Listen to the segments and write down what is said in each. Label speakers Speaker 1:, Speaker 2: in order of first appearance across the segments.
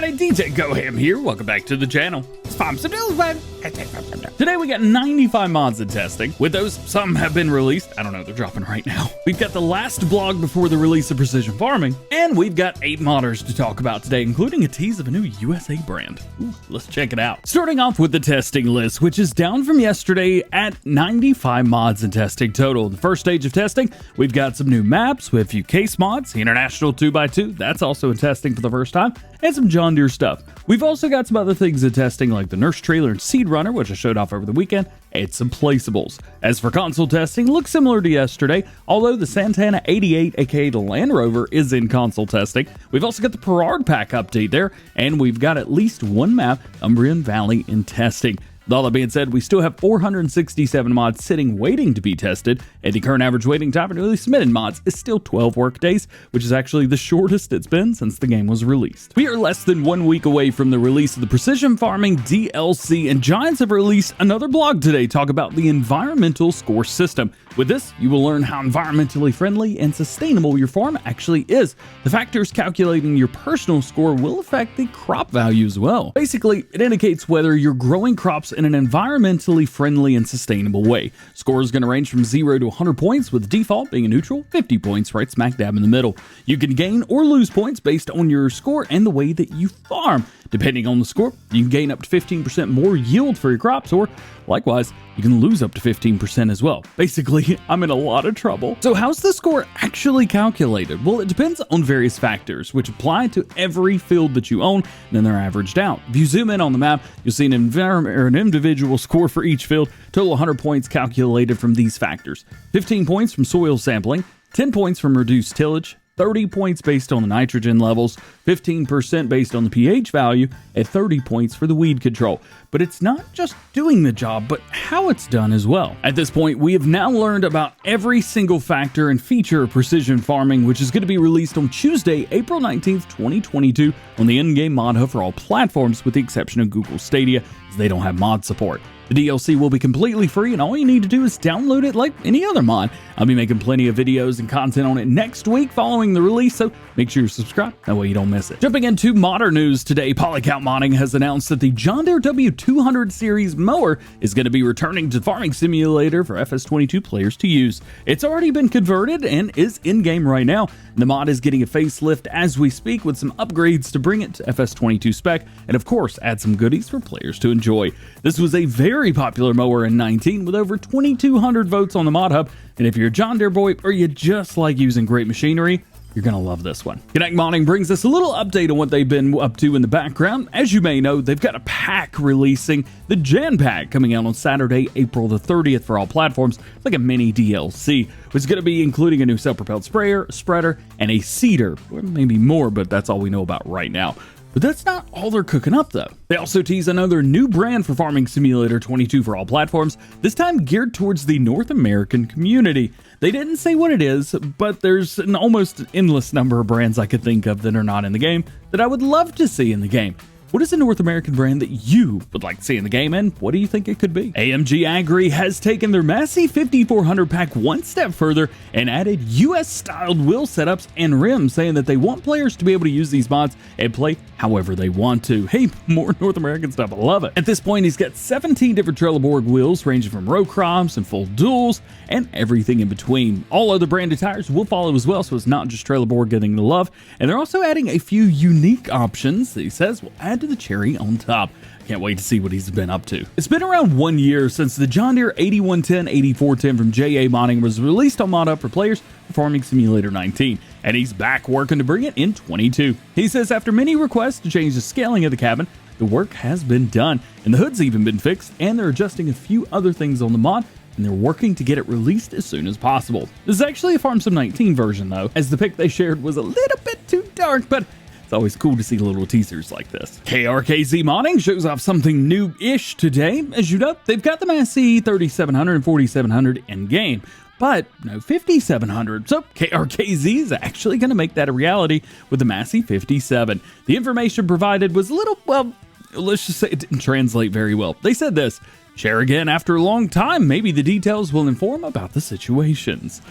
Speaker 1: everybody, DjGoHam here. Welcome back to the channel. It's Farm Some News, baby. Today we got 95 mods in testing. With those, some have been released. I don't know, they're dropping right now. We've got the last blog before the release of Precision Farming, and we've got 8 modders to talk about today, including a tease of a new USA brand. Ooh, let's check it out. Starting off with the testing list, which is down from yesterday at 95 mods in testing total. The first stage of testing, we've got some new maps with a few case mods, the International 2x2, that's also in testing for the first time, and some John Deere stuff. We've also got some other things in testing like the nurse trailer and seed runner, which I showed off over the weekend, and some placeables. As for console testing, looks similar to yesterday, although the Santana 88, aka the Land Rover, is in console testing. We've also got the Perard pack update there, and we've got at least one map, Umbrian Valley, in testing. With all that being said, we still have 467 mods sitting waiting to be tested, and the current average waiting time for newly submitted mods is still 12 work days, which is actually the shortest it's been since the game was released. We are less than 1 week away from the release of the Precision Farming DLC, and Giants have released another blog today talking about the environmental score system. With this, you will learn how environmentally friendly and sustainable your farm actually is. The factors calculating your personal score will affect the crop value as well. Basically, it indicates whether you're growing crops in an environmentally friendly and sustainable way. Score is going to range from 0 to 100 points, with default being a neutral, 50 points right smack dab in the middle. You can gain or lose points based on your score and the way that you farm. Depending on the score, you can gain up to 15% more yield for your crops, or likewise, you can lose up to 15% as well. Basically, I'm in a lot of trouble. So how's the score actually calculated? Well, it depends on various factors, which apply to every field that you own, and then they're averaged out. If you zoom in on the map, you'll see an individual score for each field, total 100 points calculated from these factors. 15 points from soil sampling, 10 points from reduced tillage, 30 points based on the nitrogen levels, 15% based on the pH value, and 30 points for the weed control. But it's not just doing the job, but how it's done as well. At this point, we have now learned about every single factor and feature of Precision Farming, which is going to be released on Tuesday, April 19th, 2022 on the in-game mod hub for all platforms, with the exception of Google Stadia, as they don't have mod support. The DLC will be completely free, and all you need to do is download it like any other mod. I'll be making plenty of videos and content on it next week following the release, so make sure you're subscribed, that way you don't miss it. Jumping into modder news today, Polycount Modding has announced that the John Deere W200 series mower is going to be returning to Farming Simulator for FS22 players to use. It's already been converted and is in-game right now. The mod is getting a facelift as we speak, with some upgrades to bring it to FS22 spec, and of course add some goodies for players to enjoy. This was a very popular mower in 19 with over 2,200 votes on the mod hub, and if you're a John Deere boy or you just like using great machinery, you're going to love this one. Connect Modding brings us a little update on what they've been up to in the background. As you may know, they've got a pack releasing, the Jan Pack, coming out on Saturday, April the 30th for all platforms. It's like a mini DLC, which is going to be including a new self-propelled sprayer, a spreader, and a seeder. Or maybe more, but that's all we know about right now. But that's not all they're cooking up, though. They also tease another new brand for Farming Simulator 22 for all platforms, this time geared towards the North American community. They didn't say what it is, but there's an almost endless number of brands I could think of that are not in the game that I would love to see in the game. What is a North American brand that you would like to see in the game, and what do you think it could be? AMG Agri has taken their Massey 5400 pack one step further and added US-styled wheel setups and rims, saying that they want players to be able to use these mods and play however they want to. Hey, more North American stuff, I love it. At this point, he's got 17 different Trelleborg wheels, ranging from row crops and full duals, and everything in between. All other branded tires will follow as well, so it's not just Trelleborg getting the love, and they're also adding a few unique options that he says will add to the cherry on top. Can't wait to see what he's been up to. It's been around 1 year since the John Deere 8110 8410 from JA Modding was released on mod up for players for Farming Simulator 19, and he's back working to bring it in 22. He says after many requests to change the scaling of the cabin, the work has been done, and the hood's even been fixed, and they're adjusting a few other things on the mod, and they're working to get it released as soon as possible. This is actually a Farm Sim 19 version though, as the pic they shared was a little bit too dark, but it's always cool to see little teasers like this. KRKZ Modding shows off something new-ish today. As you know, they've got the Massey 3700 and 4700 in-game, but no 5700. So KRKZ is actually going to make that a reality with the Massey 57. The information provided was a little, well, let's just say it didn't translate very well. They said this: share again after a long time. Maybe the details will inform about the situations.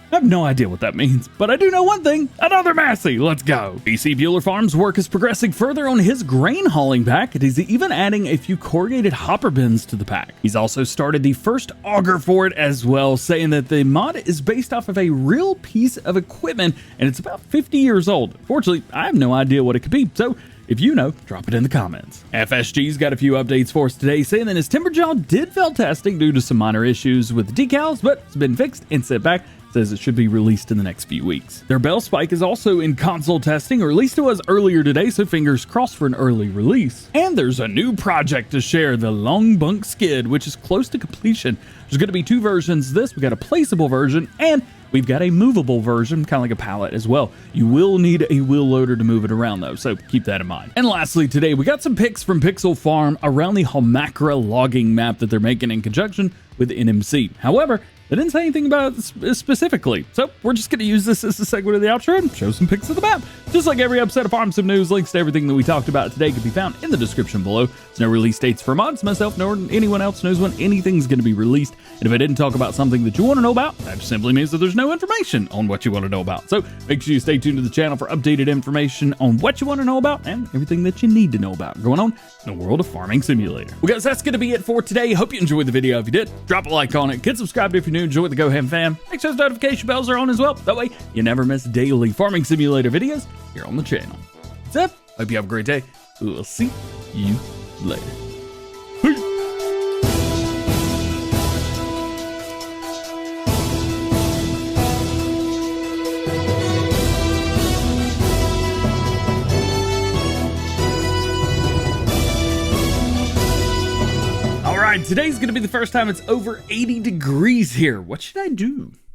Speaker 1: I have no idea what that means, but I do know one thing. Another Massey. Let's go. BC Bueller Farms work is progressing further on his grain hauling pack, and he's even adding a few corrugated hopper bins to the pack. He's also started the first auger for it as well, saying that the mod is based off of a real piece of equipment, and it's about 50 years old. Fortunately, I have no idea what it could be, so if you know, drop it in the comments. FSG's got a few updates for us today, saying that his Timberjaw did fail testing due to some minor issues with the decals, but it's been fixed and sent back. Says it should be released in the next few weeks. Their bell spike is also in console testing, or at least it was earlier today, so fingers crossed for an early release. And there's a new project to share, the Long Bunk Skid, which is close to completion. There's going to be two versions of this. We got a placeable version, and we've got a movable version, kind of like a pallet as well. You will need a wheel loader to move it around though, so keep that in mind. And lastly, today we got some pics from Pixel Farm around the Holmakra logging map that they're making in conjunction with NMC. However, they didn't say anything about it specifically, so we're just going to use this as a segue to the outro and show some pics of the map. Just like every episode of Farm Sim News, links to everything that we talked about today can be found in the description below. There's no release dates for mods, myself, nor anyone else knows when anything's going to be released. And if I didn't talk about something that you want to know about, that simply means that there's no information on what you want to know about. So make sure you stay tuned to the channel for updated information on what you want to know about and everything that you need to know about going on in the world of Farming Simulator. Well guys, that's going to be it for today. Hope you enjoyed the video. If you did, drop a like on it. Get subscribed if you're new. Enjoy the DjGoHam fam. Make sure those notification bells are on as well. That way you never miss daily Farming Simulator videos here on the channel. That's it. Hope you have a great day. We'll see you later. Peace. All right, today's gonna be the first time it's over 80 degrees here. What should I do?